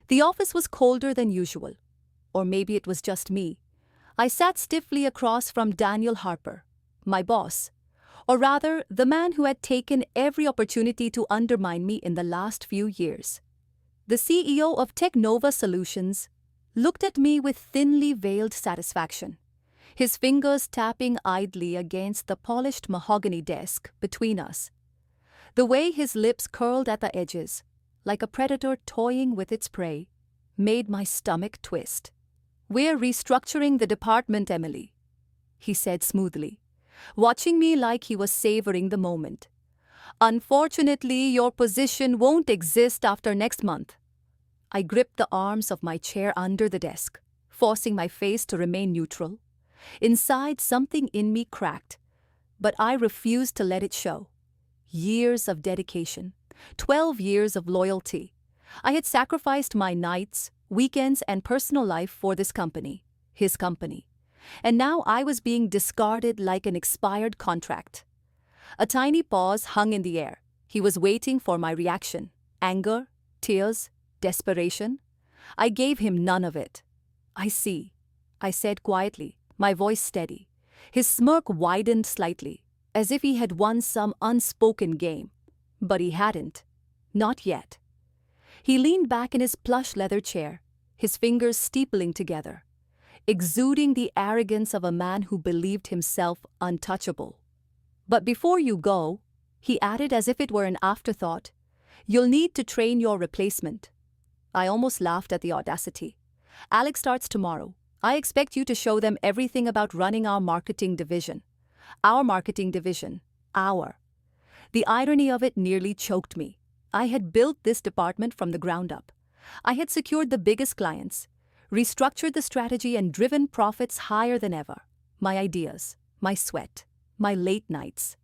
The office was colder than usual. Or maybe it was just me. I sat stiffly across from Daniel Harper, my boss, or rather, the man who had taken every opportunity to undermine me in the last few years. The CEO of Technova Solutions looked at me with thinly veiled satisfaction, his fingers tapping idly against the polished mahogany desk between us. The way his lips curled at the edges, like a predator toying with its prey, made my stomach twist. "We're restructuring the department, Emily," he said smoothly, watching me like he was savoring the moment. "Unfortunately, your position won't exist after next month." I gripped the arms of my chair under the desk, forcing my face to remain neutral. Inside, something in me cracked, but I refused to let it show. Years of dedication, 12 years of loyalty. I had sacrificed my nights, weekends, and personal life for this company, his company. And now I was being discarded like an expired contract. A tiny pause hung in the air. He was waiting for my reaction. Anger, tears, desperation. I gave him none of it. "I see," I said quietly, my voice steady. His smirk widened slightly, as if he had won some unspoken game. But he hadn't. Not yet. He leaned back in his plush leather chair, his fingers steepling together, exuding the arrogance of a man who believed himself untouchable. "But before you go," he added as if it were an afterthought, "you'll need to train your replacement." I almost laughed at the audacity. "Alex starts tomorrow. I expect you to show them everything about running our marketing division." Our marketing division. Our. The irony of it nearly choked me. I had built this department from the ground up. I had secured the biggest clients, restructured the strategy, and driven profits higher than ever. My ideas, my sweat, my late nights.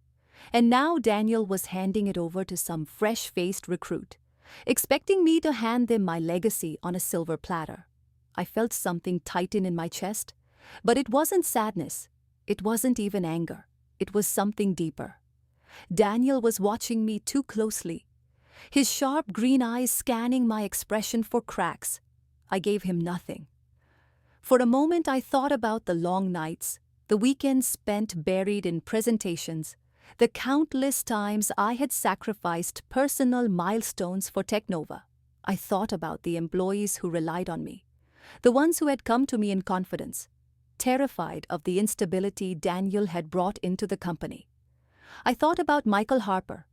And now Daniel was handing it over to some fresh-faced recruit, expecting me to hand them my legacy on a silver platter. I felt something tighten in my chest, but it wasn't sadness. It wasn't even anger. It was something deeper. Daniel was watching me too closely, his sharp green eyes scanning my expression for cracks. I gave him nothing. For a moment I thought about the long nights, the weekends spent buried in presentations, the countless times I had sacrificed personal milestones for Technova. I thought about the employees who relied on me, the ones who had come to me in confidence, terrified of the instability Daniel had brought into the company. I thought about Michael Harper,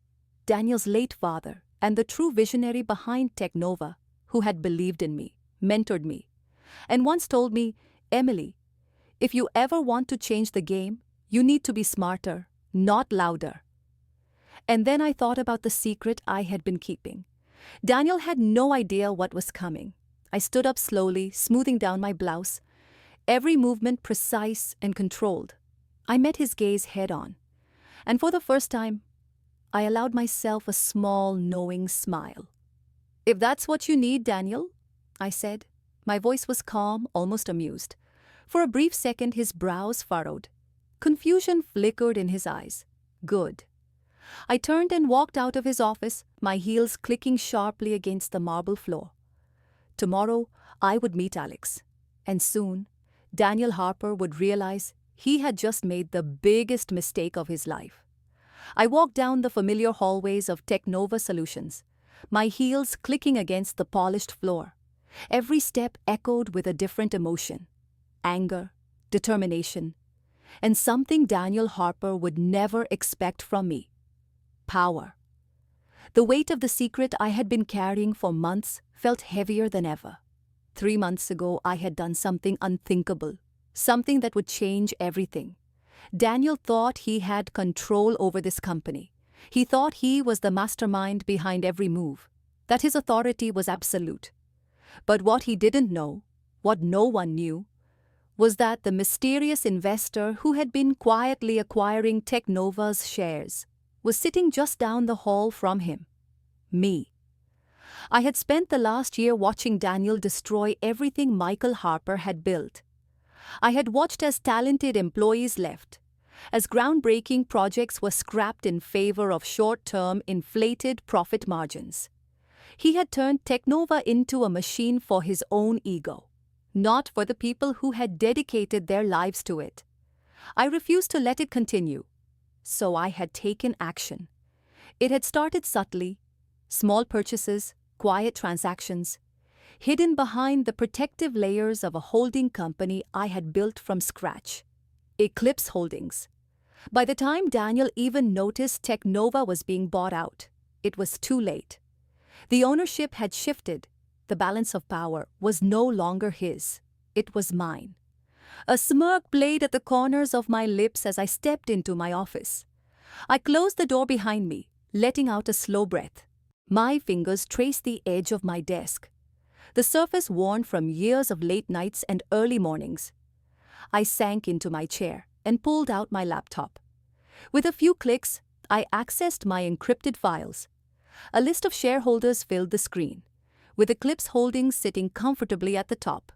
Daniel's late father, and the true visionary behind Technova, who had believed in me, mentored me, and once told me, "Emily, if you ever want to change the game, you need to be smarter, not louder." And then I thought about the secret I had been keeping. Daniel had no idea what was coming. I stood up slowly, smoothing down my blouse, every movement precise and controlled. I met his gaze head-on, and for the first time, I allowed myself a small, knowing smile. "If that's what you need, Daniel," I said. My voice was calm, almost amused. For a brief second, his brows furrowed. Confusion flickered in his eyes. Good. I turned and walked out of his office, my heels clicking sharply against the marble floor. Tomorrow, I would meet Alex. And soon, Daniel Harper would realize he had just made the biggest mistake of his life. I walked down the familiar hallways of Technova Solutions, my heels clicking against the polished floor. Every step echoed with a different emotion: anger, determination, and something Daniel Harper would never expect from me: power. The weight of the secret I had been carrying for months felt heavier than ever. 3 months ago, I had done something unthinkable, something that would change everything. Daniel thought he had control over this company. He thought he was the mastermind behind every move, that his authority was absolute. But what he didn't know, what no one knew, was that the mysterious investor who had been quietly acquiring Technova's shares was sitting just down the hall from him. Me. I had spent the last year watching Daniel destroy everything Michael Harper had built. I had watched as talented employees left, as groundbreaking projects were scrapped in favor of short-term inflated profit margins. He had turned Technova into a machine for his own ego, not for the people who had dedicated their lives to it. I refused to let it continue, so I had taken action. It had started subtly, small purchases, quiet transactions, hidden behind the protective layers of a holding company I had built from scratch. Eclipse Holdings. By the time Daniel even noticed Technova was being bought out, it was too late. The ownership had shifted. The balance of power was no longer his. It was mine. A smirk played at the corners of my lips as I stepped into my office. I closed the door behind me, letting out a slow breath. My fingers traced the edge of my desk, the surface worn from years of late nights and early mornings. I sank into my chair and pulled out my laptop. With a few clicks, I accessed my encrypted files. A list of shareholders filled the screen, with Eclipse Holdings sitting comfortably at the top.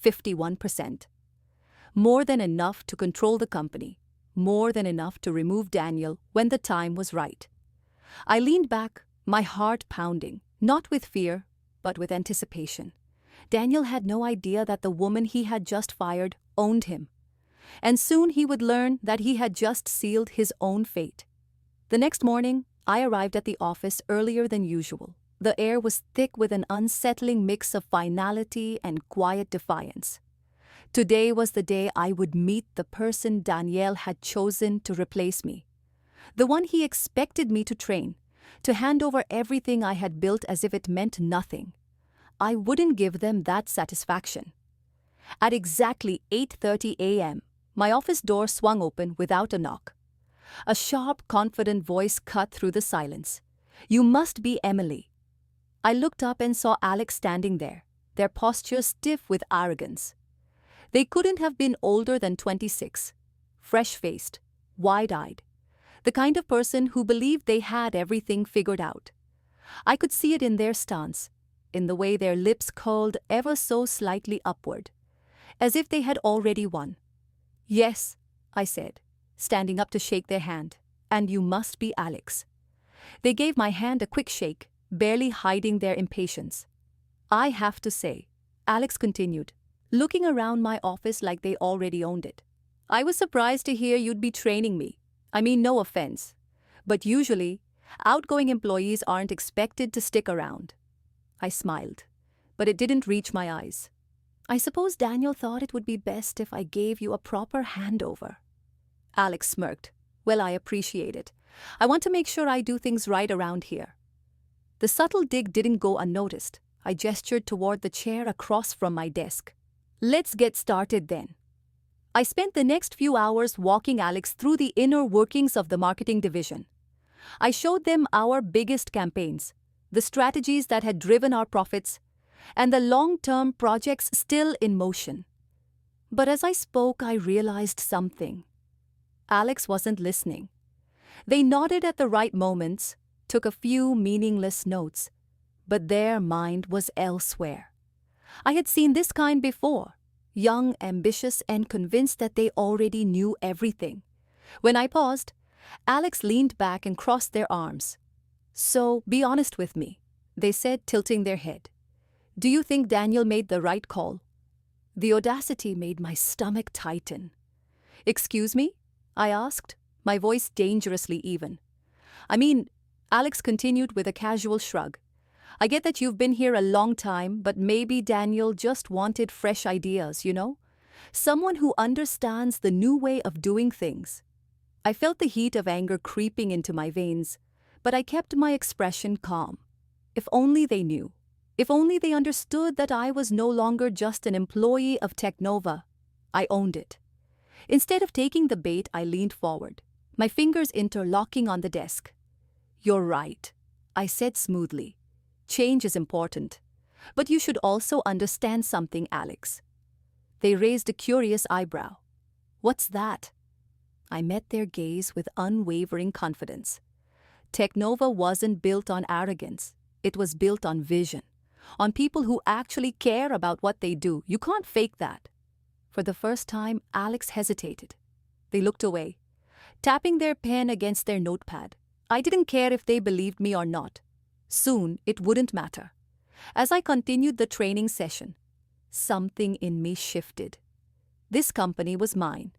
51%. More than enough to control the company, more than enough to remove Daniel when the time was right. I leaned back, my heart pounding, not with fear, but with anticipation. Daniel had no idea that the woman he had just fired owned him. And soon he would learn that he had just sealed his own fate. The next morning, I arrived at the office earlier than usual. The air was thick with an unsettling mix of finality and quiet defiance. Today was the day I would meet the person Daniel had chosen to replace me. The one he expected me to train, to hand over everything I had built as if it meant nothing. I wouldn't give them that satisfaction. At exactly 8:30 a.m., my office door swung open without a knock. A sharp, confident voice cut through the silence. "You must be Emily." I looked up and saw Alex standing there, their posture stiff with arrogance. They couldn't have been older than 26, fresh-faced, wide-eyed, the kind of person who believed they had everything figured out. I could see it in their stance, in the way their lips curled ever so slightly upward, as if they had already won. "Yes," I said, standing up to shake their hand, "and you must be Alex." They gave my hand a quick shake, barely hiding their impatience. "I have to say," Alex continued, looking around my office like they already owned it, "I was surprised to hear you'd be training me. I mean, no offense, but usually, outgoing employees aren't expected to stick around." I smiled, but it didn't reach my eyes. "I suppose Daniel thought it would be best if I gave you a proper handover." Alex smirked. "Well, I appreciate it. I want to make sure I do things right around here." The subtle dig didn't go unnoticed. I gestured toward the chair across from my desk. "Let's get started then." I spent the next few hours walking Alex through the inner workings of the marketing division. I showed them our biggest campaigns, the strategies that had driven our profits, and the long-term projects still in motion. But as I spoke, I realized something. Alex wasn't listening. They nodded at the right moments, took a few meaningless notes, but their mind was elsewhere. I had seen this kind before, young, ambitious, and convinced that they already knew everything. When I paused, Alex leaned back and crossed their arms. "So, be honest with me," they said, tilting their head. "Do you think Daniel made the right call?" The audacity made my stomach tighten. "Excuse me?" I asked, my voice dangerously even. "I mean," Alex continued with a casual shrug, "I get that you've been here a long time, but maybe Daniel just wanted fresh ideas, you know? Someone who understands the new way of doing things." I felt the heat of anger creeping into my veins, but I kept my expression calm. If only they knew. If only they understood that I was no longer just an employee of Technova. I owned it. Instead of taking the bait, I leaned forward, my fingers interlocking on the desk. "You're right," I said smoothly. "Change is important. But you should also understand something, Alex." They raised a curious eyebrow. "What's that?" I met their gaze with unwavering confidence. Technova wasn't built on arrogance. It was built on vision, on people who actually care about what they do. You can't fake that. For the first time, Alex hesitated. They looked away, tapping their pen against their notepad. I didn't care if they believed me or not. Soon, it wouldn't matter. As I continued the training session, something in me shifted. This company was mine,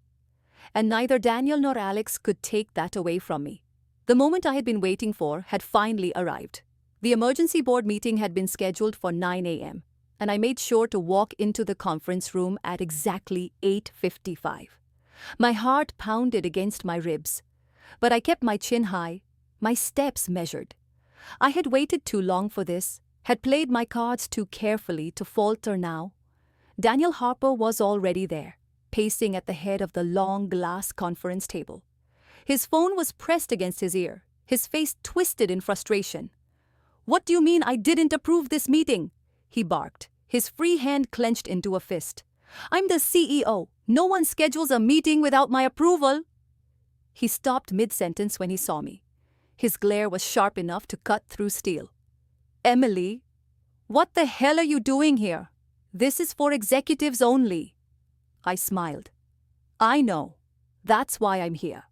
and neither Daniel nor Alex could take that away from me. The moment I had been waiting for had finally arrived. The emergency board meeting had been scheduled for 9 a.m., and I made sure to walk into the conference room at exactly 8:55. My heart pounded against my ribs, but I kept my chin high, my steps measured. I had waited too long for this, had played my cards too carefully to falter now. Daniel Harper was already there, pacing at the head of the long glass conference table. His phone was pressed against his ear, his face twisted in frustration. "What do you mean I didn't approve this meeting?" he barked, his free hand clenched into a fist. "I'm the CEO. No one schedules a meeting without my approval." He stopped mid-sentence when he saw me. His glare was sharp enough to cut through steel. "Emily, what the hell are you doing here? This is for executives only." I smiled. "I know. That's why I'm here."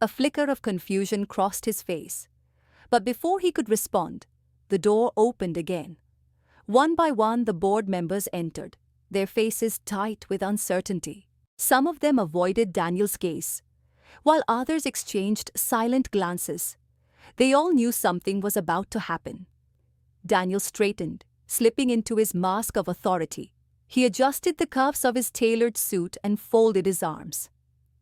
A flicker of confusion crossed his face. But before he could respond, the door opened again. One by one, the board members entered, their faces tight with uncertainty. Some of them avoided Daniel's gaze, while others exchanged silent glances. They all knew something was about to happen. Daniel straightened, slipping into his mask of authority. He adjusted the cuffs of his tailored suit and folded his arms.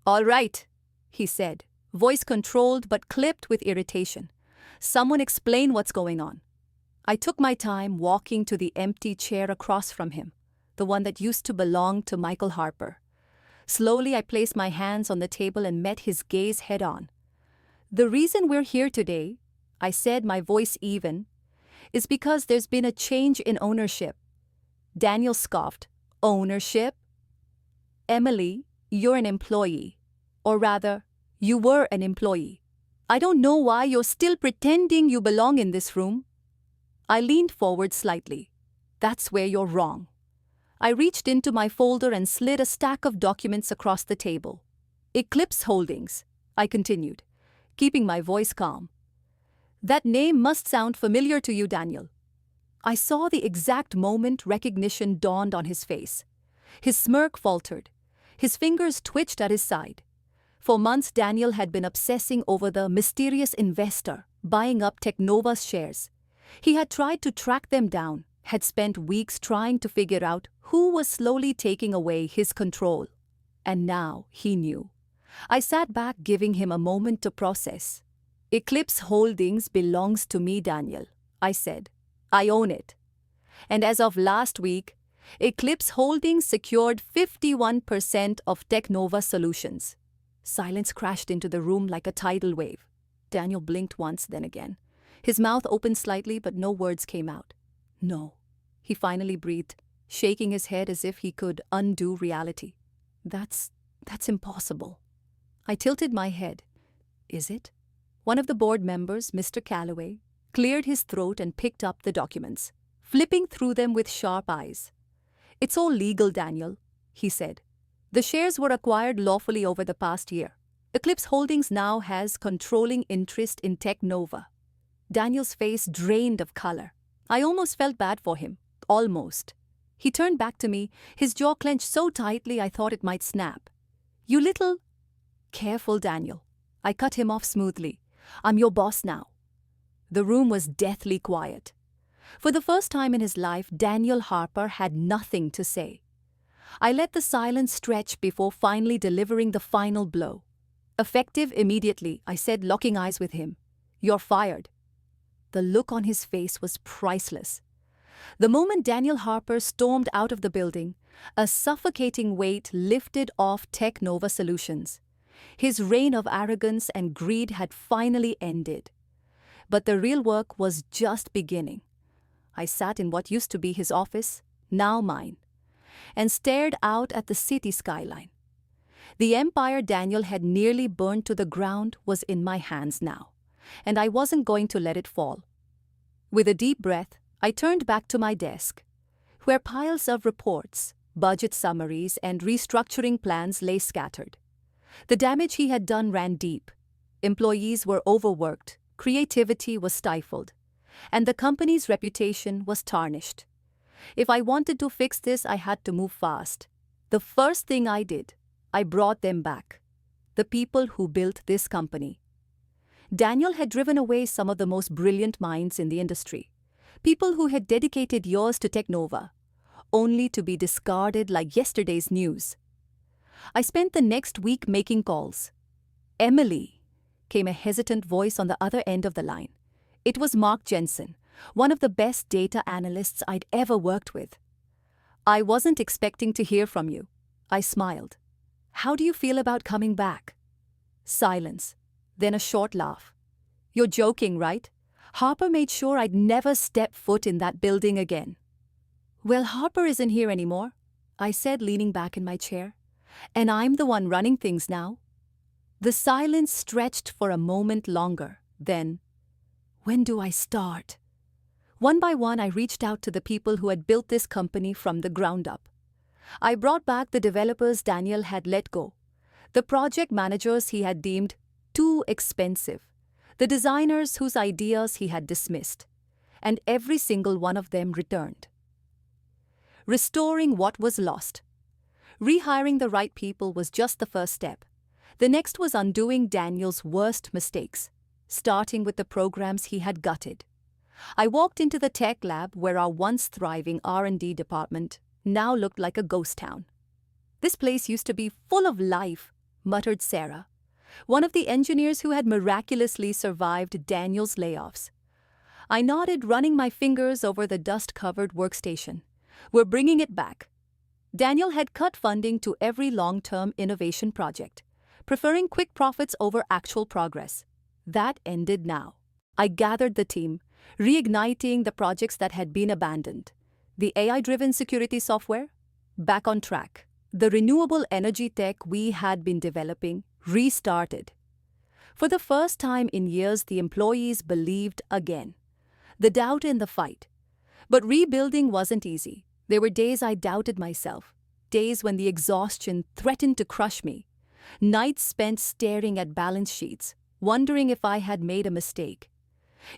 "All right," he said, voice controlled but clipped with irritation. "Someone explain what's going on." I took my time walking to the empty chair across from him, the one that used to belong to Michael Harper. Slowly, I placed my hands on the table and met his gaze head-on. "The reason we're here today," I said, my voice even, "is because there's been a change in ownership." Daniel scoffed. "Ownership? Emily, you're an employee. Or rather, you were an employee. I don't know why you're still pretending you belong in this room." I leaned forward slightly. "That's where you're wrong." I reached into my folder and slid a stack of documents across the table. "Eclipse Holdings," I continued, keeping my voice calm. "That name must sound familiar to you, Daniel." I saw the exact moment recognition dawned on his face. His smirk faltered. His fingers twitched at his side. For months, Daniel had been obsessing over the mysterious investor buying up Technova's shares. He had tried to track them down, had spent weeks trying to figure out who was slowly taking away his control. And now he knew. I sat back, giving him a moment to process. "Eclipse Holdings belongs to me, Daniel," I said. "I own it. And as of last week, Eclipse Holdings secured 51% of Technova Solutions." Silence crashed into the room like a tidal wave. Daniel blinked once, then again. His mouth opened slightly, but no words came out. "No," he finally breathed, shaking his head as if he could undo reality. That's impossible." I tilted my head. "Is it?" One of the board members, Mr. Calloway, cleared his throat and picked up the documents, flipping through them with sharp eyes. "It's all legal, Daniel," he said. "The shares were acquired lawfully over the past year. Eclipse Holdings now has controlling interest in Technova." Daniel's face drained of color. I almost felt bad for him. Almost. He turned back to me, his jaw clenched so tightly I thought it might snap. "You little—" "Careful, Daniel." I cut him off smoothly. "I'm your boss now." The room was deathly quiet. For the first time in his life, Daniel Harper had nothing to say. I let the silence stretch before finally delivering the final blow. "Effective immediately," I said, locking eyes with him. "You're fired." The look on his face was priceless. The moment Daniel Harper stormed out of the building, a suffocating weight lifted off Technova Solutions. His reign of arrogance and greed had finally ended. But the real work was just beginning. I sat in what used to be his office, now mine, and stared out at the city skyline. The empire Daniel had nearly burned to the ground was in my hands now, and I wasn't going to let it fall. With a deep breath, I turned back to my desk, where piles of reports, budget summaries, and restructuring plans lay scattered. The damage he had done ran deep. Employees were overworked, creativity was stifled, and the company's reputation was tarnished. If I wanted to fix this, I had to move fast. The first thing I did, I brought them back. The people who built this company. Daniel had driven away some of the most brilliant minds in the industry. People who had dedicated years to Technova, only to be discarded like yesterday's news. I spent the next week making calls. Emily, came a hesitant voice on the other end of the line. It was Mark Jensen, one of the best data analysts I'd ever worked with. I wasn't expecting to hear from you. I smiled. How do you feel about coming back? Silence, then a short laugh. You're joking, right? Harper made sure I'd never step foot in that building again. Well, Harper isn't here anymore, I said, leaning back in my chair. And I'm the one running things now. The silence stretched for a moment longer. Then, when do I start? One by one, I reached out to the people who had built this company from the ground up. I brought back the developers Daniel had let go, the project managers he had deemed too expensive, the designers whose ideas he had dismissed, and every single one of them returned. Restoring what was lost. Rehiring the right people was just the first step. The next was undoing Daniel's worst mistakes, starting with the programs he had gutted. I walked into the tech lab where our once thriving R&D department now looked like a ghost town. This place used to be full of life, muttered Sarah, one of the engineers who had miraculously survived Daniel's layoffs. I nodded, running my fingers over the dust-covered workstation. We're bringing it back. Daniel had cut funding to every long-term innovation project, preferring quick profits over actual progress. That ended now. I gathered the team, reigniting the projects that had been abandoned. The AI-driven security software? Back on track. The renewable energy tech we had been developing restarted. For the first time in years, the employees believed again. The doubt in the fight. But rebuilding wasn't easy. There were days I doubted myself, days when the exhaustion threatened to crush me, nights spent staring at balance sheets, wondering if I had made a mistake.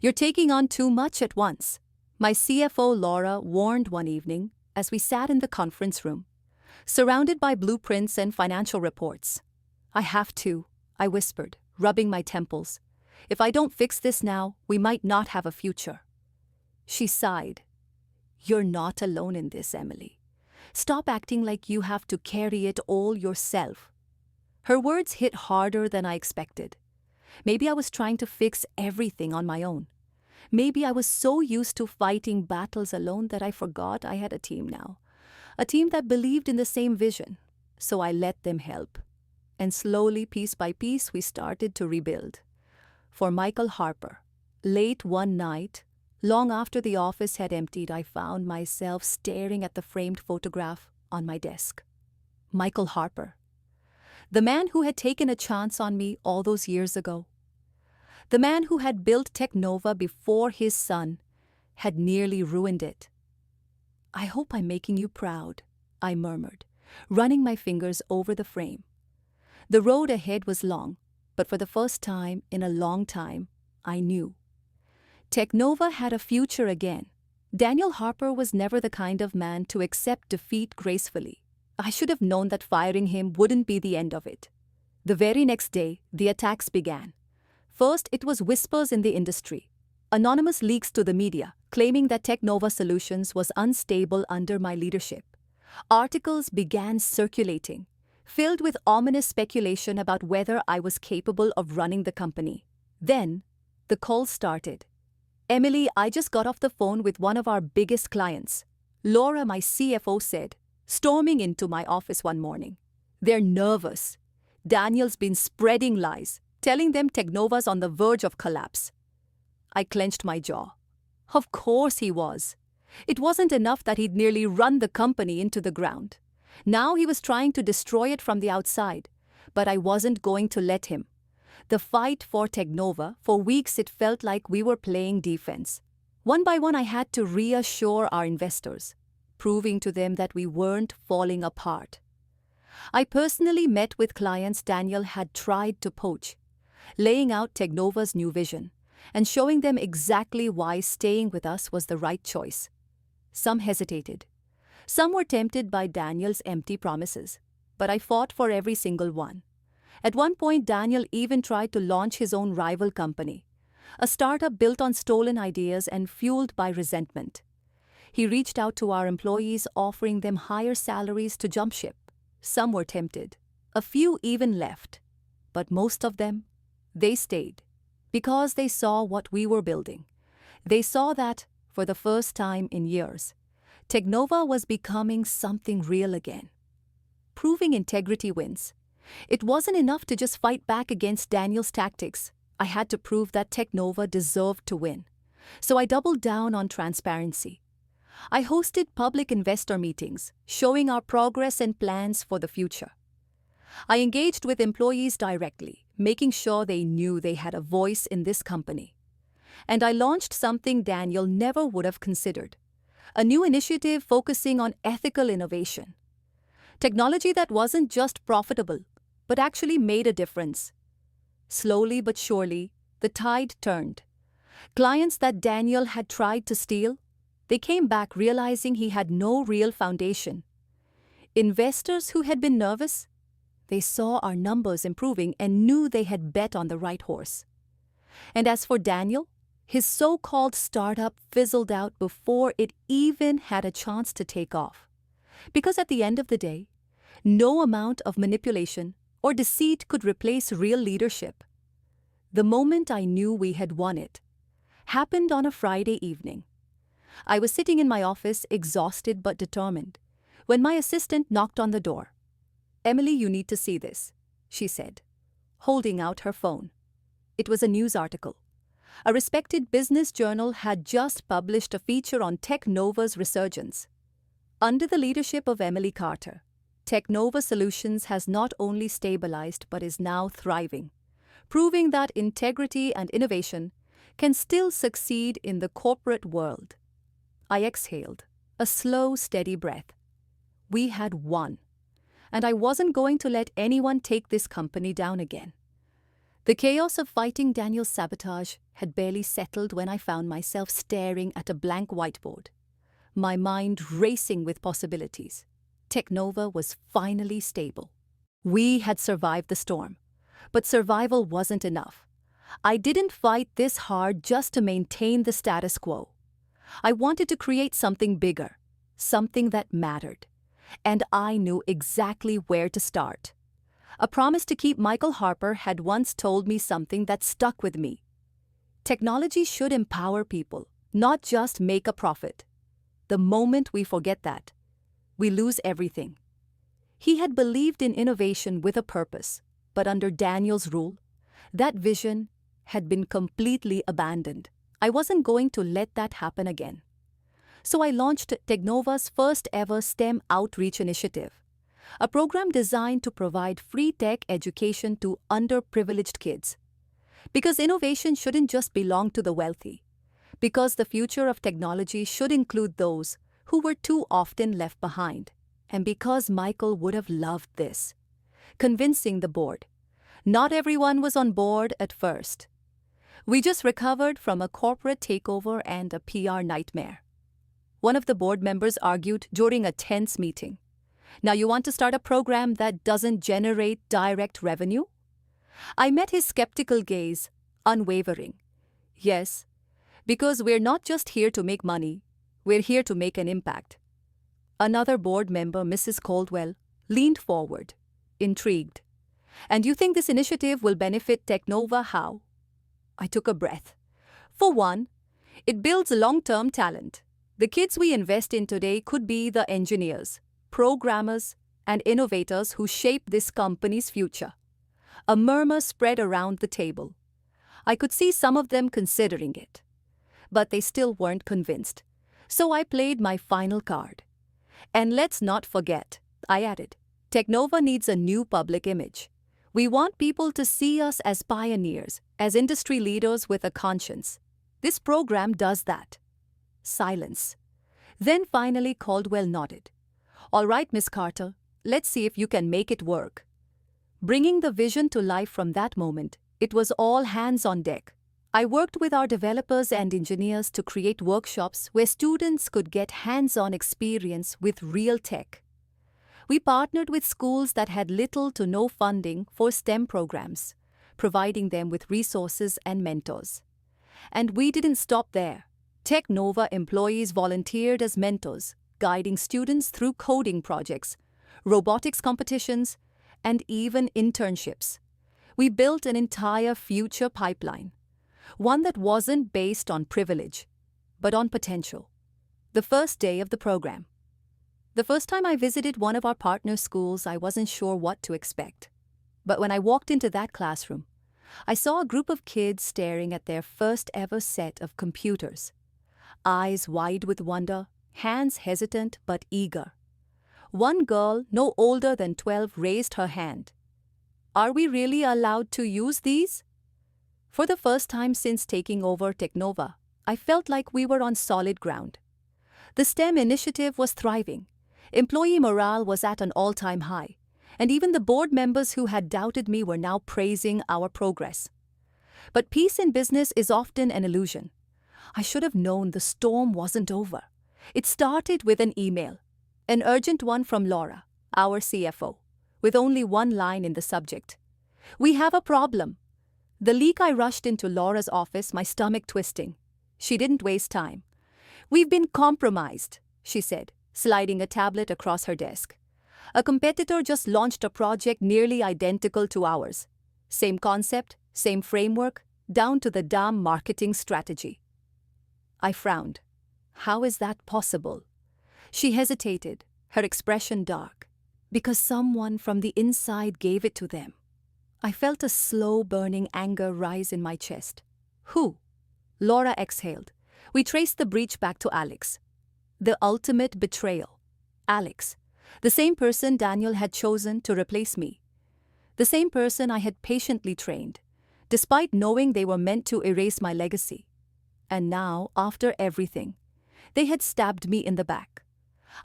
You're taking on too much at once, my CFO Laura warned one evening as we sat in the conference room, surrounded by blueprints and financial reports. I have to, I whispered, rubbing my temples. If I don't fix this now, we might not have a future. She sighed. You're not alone in this, Emily. Stop acting like you have to carry it all yourself. Her words hit harder than I expected. Maybe I was trying to fix everything on my own. Maybe I was so used to fighting battles alone that I forgot I had a team now. A team that believed in the same vision. So I let them help. And slowly, piece by piece, we started to rebuild. For Michael Harper, late one night, long after the office had emptied, I found myself staring at the framed photograph on my desk. Michael Harper. The man who had taken a chance on me all those years ago. The man who had built Technova before his son had nearly ruined it. I hope I'm making you proud, I murmured, running my fingers over the frame. The road ahead was long, but for the first time in a long time, I knew. Technova had a future again. Daniel Harper was never the kind of man to accept defeat gracefully. I should have known that firing him wouldn't be the end of it. The very next day, the attacks began. First, it was whispers in the industry. Anonymous leaks to the media, claiming that Technova Solutions was unstable under my leadership. Articles began circulating, filled with ominous speculation about whether I was capable of running the company. Then, the calls started. Emily, I just got off the phone with one of our biggest clients. Laura, my CFO, said, storming into my office one morning. They're nervous. Daniel's been spreading lies, telling them Technova's on the verge of collapse. I clenched my jaw. Of course he was. It wasn't enough that he'd nearly run the company into the ground. Now he was trying to destroy it from the outside, but I wasn't going to let him. The fight for Technova, for weeks it felt like we were playing defense. One by one I had to reassure our investors, proving to them that we weren't falling apart. I personally met with clients Daniel had tried to poach, laying out Technova's new vision, and showing them exactly why staying with us was the right choice. Some hesitated. Some were tempted by Daniel's empty promises, but I fought for every single one. At one point, Daniel even tried to launch his own rival company, a startup built on stolen ideas and fueled by resentment. He reached out to our employees, offering them higher salaries to jump ship. Some were tempted. A few even left. But most of them, they stayed. Because they saw what we were building. They saw that, for the first time in years, Technova was becoming something real again. Proving integrity wins. It wasn't enough to just fight back against Daniel's tactics. I had to prove that Technova deserved to win. So I doubled down on transparency. I hosted public investor meetings, showing our progress and plans for the future. I engaged with employees directly, making sure they knew they had a voice in this company. And I launched something Daniel never would have considered, a new initiative focusing on ethical innovation. Technology that wasn't just profitable, but actually made a difference. Slowly but surely, the tide turned. Clients that Daniel had tried to steal, they came back realizing he had no real foundation. Investors who had been nervous, they saw our numbers improving and knew they had bet on the right horse. And as for Daniel, his so-called startup fizzled out before it even had a chance to take off. Because at the end of the day, no amount of manipulation or deceit could replace real leadership. The moment I knew we had won it happened on a Friday evening. I was sitting in my office, exhausted but determined, when my assistant knocked on the door. "Emily, you need to see this," she said, holding out her phone. It was a news article. A respected business journal had just published a feature on Technova's resurgence. Under the leadership of Emily Carter, Technova Solutions has not only stabilized but is now thriving, proving that integrity and innovation can still succeed in the corporate world. I exhaled, a slow, steady breath. We had won, and I wasn't going to let anyone take this company down again. The chaos of fighting Daniel's sabotage had barely settled when I found myself staring at a blank whiteboard, my mind racing with possibilities. Technova was finally stable. We had survived the storm, but survival wasn't enough. I didn't fight this hard just to maintain the status quo. I wanted to create something bigger, something that mattered, and I knew exactly where to start. A promise to keep Michael Harper had once told me something that stuck with me. Technology should empower people, not just make a profit. The moment we forget that, we lose everything. He had believed in innovation with a purpose, but under Daniel's rule, that vision had been completely abandoned. I wasn't going to let that happen again. So I launched Technova's first ever STEM outreach initiative, a program designed to provide free tech education to underprivileged kids. Because innovation shouldn't just belong to the wealthy. Because the future of technology should include those who were too often left behind. And because Michael would have loved this. Convincing the board. Not everyone was on board at first. We just recovered from a corporate takeover and a PR nightmare. One of the board members argued during a tense meeting. "Now you want to start a program that doesn't generate direct revenue?" I met his skeptical gaze, unwavering. "Yes, because we're not just here to make money, we're here to make an impact." Another board member, Mrs. Caldwell, leaned forward, intrigued. "And you think this initiative will benefit Technova how?" I took a breath. "For one, it builds long-term talent. The kids we invest in today could be the engineers, programmers, and innovators who shape this company's future." A murmur spread around the table. I could see some of them considering it. But they still weren't convinced. So I played my final card. "And let's not forget," I added, "Technova needs a new public image. We want people to see us as pioneers, as industry leaders with a conscience. This program does that." Silence. Then finally Caldwell nodded. "All right, Miss Carter, let's see if you can make it work." Bringing the vision to life from that moment, it was all hands on deck. I worked with our developers and engineers to create workshops where students could get hands-on experience with real tech. We partnered with schools that had little to no funding for STEM programs, providing them with resources and mentors. And we didn't stop there. TechNova employees volunteered as mentors, guiding students through coding projects, robotics competitions, and even internships. We built an entire future pipeline, one that wasn't based on privilege, but on potential. The first day of the program. The first time I visited one of our partner schools, I wasn't sure what to expect. But when I walked into that classroom, I saw a group of kids staring at their first ever set of computers. Eyes wide with wonder, hands hesitant but eager. One girl, no older than 12, raised her hand. "Are we really allowed to use these?" For the first time since taking over TechNova, I felt like we were on solid ground. The STEM initiative was thriving. Employee morale was at an all-time high, and even the board members who had doubted me were now praising our progress. But peace in business is often an illusion. I should have known the storm wasn't over. It started with an email, an urgent one from Laura, our CFO, with only one line in the subject. "We have a problem." The leak. I rushed into Laura's office, my stomach twisting. She didn't waste time. "We've been compromised," she said, sliding a tablet across her desk. "A competitor just launched a project nearly identical to ours. Same concept, same framework, down to the damn marketing strategy." I frowned. "How is that possible?" She hesitated, her expression dark. "Because someone from the inside gave it to them." I felt a slow burning anger rise in my chest. "Who?" Laura exhaled. "We traced the breach back to Alex. The ultimate betrayal. Alex. The same person Daniel had chosen to replace me. The same person I had patiently trained, despite knowing they were meant to erase my legacy. And now, after everything, they had stabbed me in the back.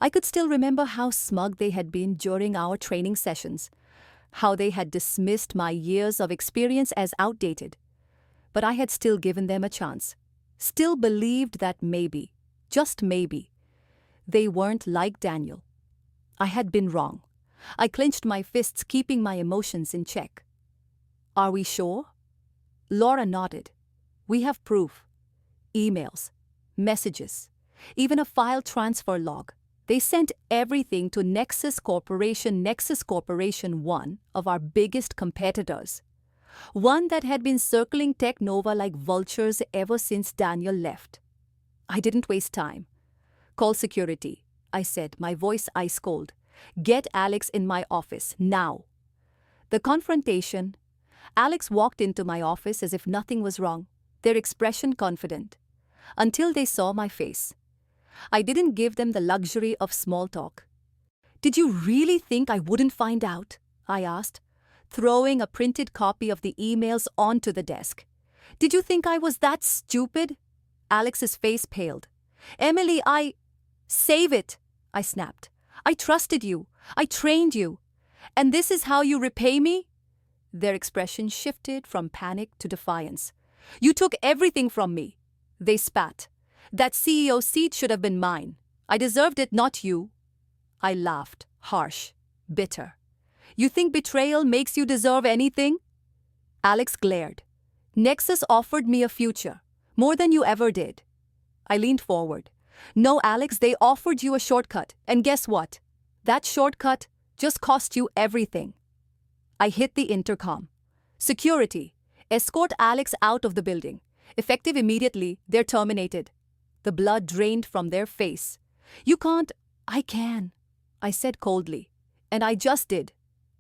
I could still remember how smug they had been during our training sessions, how they had dismissed my years of experience as outdated. But I had still given them a chance, still believed that maybe, just maybe, they weren't like Daniel. I had been wrong. I clenched my fists, keeping my emotions in check. "Are we sure?" Laura nodded. "We have proof. Emails, messages, even a file transfer log. They sent everything to Nexus Corporation, one of our biggest competitors. One that had been circling TechNova like vultures ever since Daniel left." I didn't waste time. "Call security," I said, my voice ice cold. "Get Alex in my office, now." The confrontation. Alex walked into my office as if nothing was wrong, their expression confident, until they saw my face. I didn't give them the luxury of small talk. "Did you really think I wouldn't find out?" I asked, throwing a printed copy of the emails onto the desk. "Did you think I was that stupid?" Alex's face paled. "Emily, Save it," I snapped. "I trusted you. I trained you. And this is how you repay me?" Their expression shifted from panic to defiance. "You took everything from me." They spat. "That CEO seat should have been mine. I deserved it, not you." I laughed, harsh, bitter. "You think betrayal makes you deserve anything?" Alex glared. "Nexus offered me a future, more than you ever did." I leaned forward. "No, Alex, they offered you a shortcut, and guess what? That shortcut just cost you everything." I hit the intercom. "Security, escort Alex out of the building. Effective immediately, they're terminated." The blood drained from their face. "You can't." "I can," I said coldly. And I just did.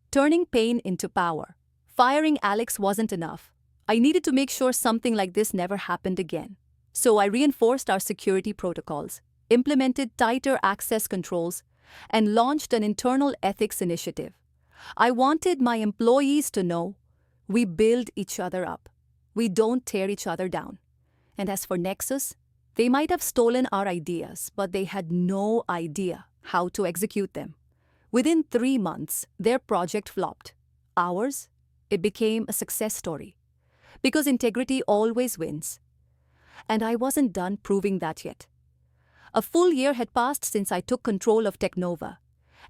Turning pain into power. Firing Alex wasn't enough. I needed to make sure something like this never happened again. So I reinforced our security protocols, implemented tighter access controls, and launched an internal ethics initiative. I wanted my employees to know we build each other up. We don't tear each other down. And as for Nexus, they might have stolen our ideas, but they had no idea how to execute them. Within 3 months, their project flopped. Ours, it became a success story. Because integrity always wins. And I wasn't done proving that yet. A full year had passed since I took control of Technova,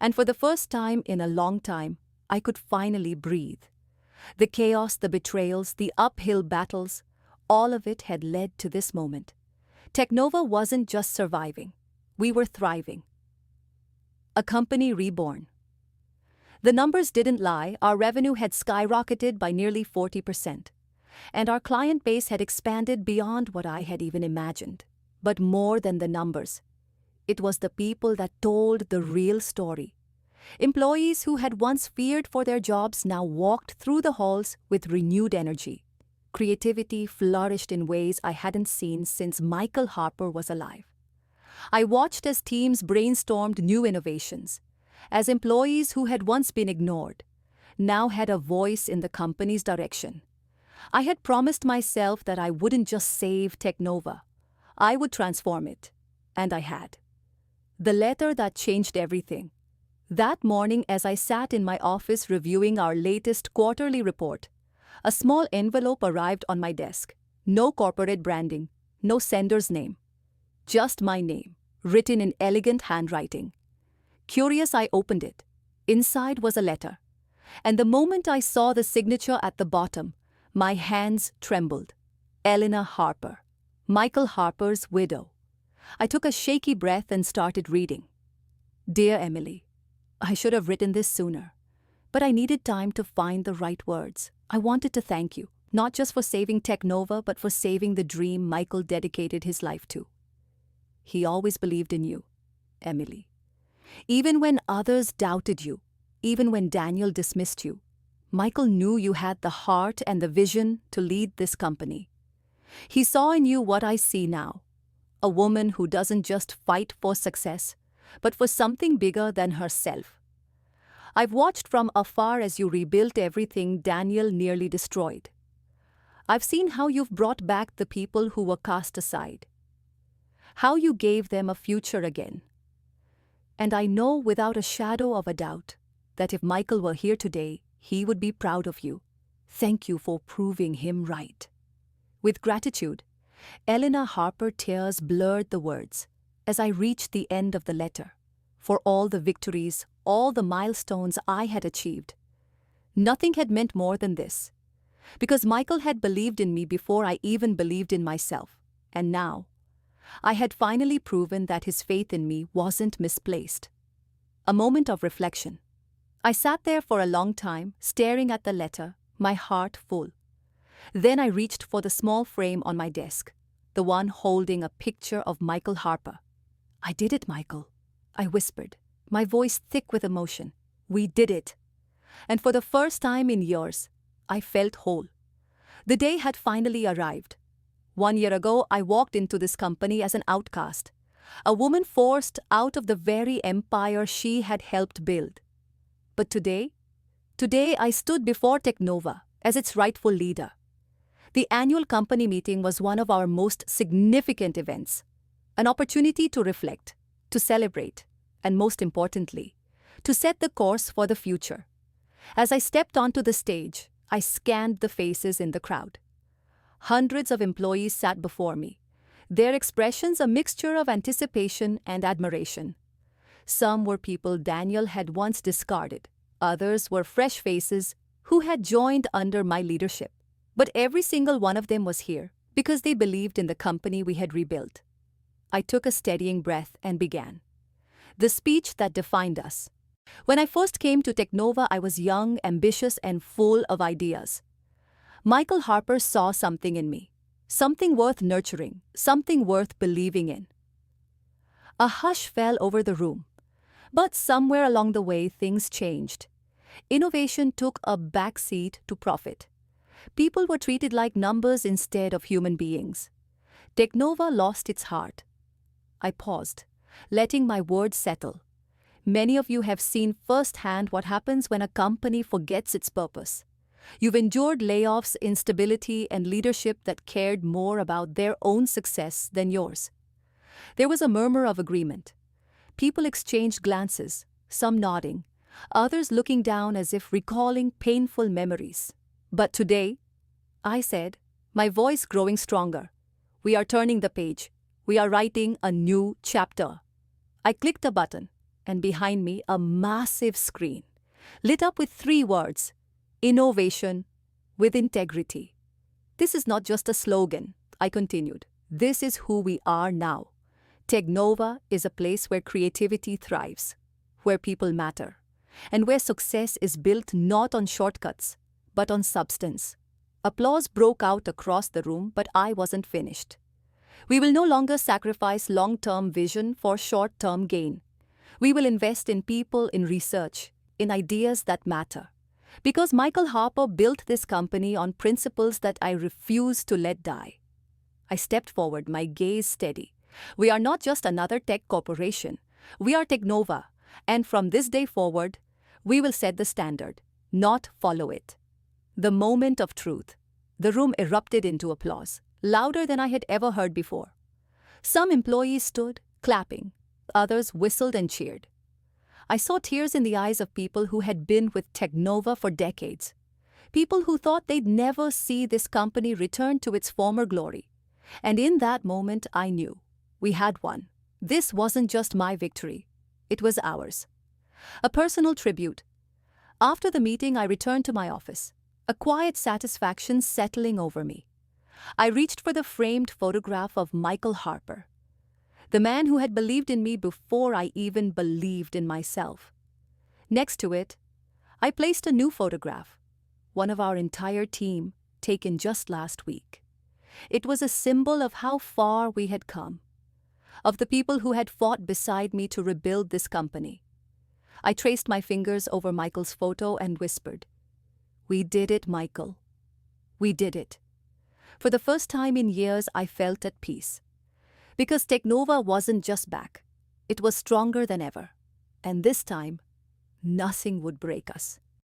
and for the first time in a long time, I could finally breathe. The chaos, the betrayals, the uphill battles, all of it had led to this moment. Technova wasn't just surviving. We were thriving. A company reborn. The numbers didn't lie. Our revenue had skyrocketed by nearly 40%. And our client base had expanded beyond what I had even imagined. But more than the numbers, it was the people that told the real story. Employees who had once feared for their jobs now walked through the halls with renewed energy. Creativity flourished in ways I hadn't seen since Michael Harper was alive. I watched as teams brainstormed new innovations, as employees who had once been ignored now had a voice in the company's direction. I had promised myself that I wouldn't just save Technova, I would transform it, and I had. The letter that changed everything. That morning, as I sat in my office reviewing our latest quarterly report, a small envelope arrived on my desk. No corporate branding, no sender's name. Just my name, written in elegant handwriting. Curious, I opened it. Inside was a letter. And the moment I saw the signature at the bottom, my hands trembled. Eleanor Harper, Michael Harper's widow. I took a shaky breath and started reading. Dear Emily, I should have written this sooner, but I needed time to find the right words. I wanted to thank you, not just for saving Technova, but for saving the dream Michael dedicated his life to. He always believed in you, Emily. Even when others doubted you, even when Daniel dismissed you, Michael knew you had the heart and the vision to lead this company. He saw in you what I see now, a woman who doesn't just fight for success, but for something bigger than herself. I've watched from afar as you rebuilt everything Daniel nearly destroyed. I've seen how you've brought back the people who were cast aside, how you gave them a future again. And I know without a shadow of a doubt that if Michael were here today, he would be proud of you. Thank you for proving him right. With gratitude, Eleanor Harper tears blurred the words as I reached the end of the letter, for all the victories, all the milestones I had achieved. Nothing had meant more than this, because Michael had believed in me before I even believed in myself, and now I had finally proven that his faith in me wasn't misplaced. A moment of reflection. I sat there for a long time, staring at the letter, my heart full. Then I reached for the small frame on my desk, the one holding a picture of Michael Harper. I did it, Michael, I whispered, my voice thick with emotion. We did it. And for the first time in years, I felt whole. The day had finally arrived. 1 year ago, I walked into this company as an outcast, a woman forced out of the very empire she had helped build. But today I stood before Technova as its rightful leader. The annual company meeting was one of our most significant events, an opportunity to reflect, to celebrate, and most importantly, to set the course for the future. As I stepped onto the stage, I scanned the faces in the crowd. Hundreds of employees sat before me, their expressions a mixture of anticipation and admiration. Some were people Daniel had once discarded, others were fresh faces who had joined under my leadership. But every single one of them was here because they believed in the company we had rebuilt. I took a steadying breath and began. The speech that defined us. When I first came to Technova, I was young, ambitious, and full of ideas. Michael Harper saw something in me, something worth nurturing, something worth believing in. A hush fell over the room, but somewhere along the way things changed. Innovation took a backseat to profit. People were treated like numbers instead of human beings. Technova lost its heart. I paused, letting my words settle. Many of you have seen firsthand what happens when a company forgets its purpose. You've endured layoffs, instability, and leadership that cared more about their own success than yours. There was a murmur of agreement. People exchanged glances, some nodding, others looking down as if recalling painful memories. But today, I said, my voice growing stronger. We are turning the page. We are writing a new chapter. I clicked a button, and behind me, a massive screen, lit up with 3 words: innovation with integrity. This is not just a slogan, I continued. This is who we are now. Technova is a place where creativity thrives, where people matter, and where success is built not on shortcuts, but on substance. Applause broke out across the room, but I wasn't finished. We will no longer sacrifice long-term vision for short-term gain. We will invest in people, in research, in ideas that matter. Because Michael Harper built this company on principles that I refuse to let die. I stepped forward, my gaze steady. We are not just another tech corporation. We are Technova, and from this day forward, we will set the standard, not follow it. The moment of truth. The room erupted into applause, louder than I had ever heard before. Some employees stood, clapping. Others whistled and cheered. I saw tears in the eyes of people who had been with Technova for decades. People who thought they'd never see this company return to its former glory. And in that moment, I knew we had won. This wasn't just my victory. It was ours. A personal tribute. After the meeting, I returned to my office, a quiet satisfaction settling over me. I reached for the framed photograph of Michael Harper, the man who had believed in me before I even believed in myself. Next to it, I placed a new photograph, one of our entire team, taken just last week. It was a symbol of how far we had come, of the people who had fought beside me to rebuild this company. I traced my fingers over Michael's photo and whispered, "We did it, Michael. We did it." For the first time in years, I felt at peace. Because Technova wasn't just back. It was stronger than ever. And this time, nothing would break us.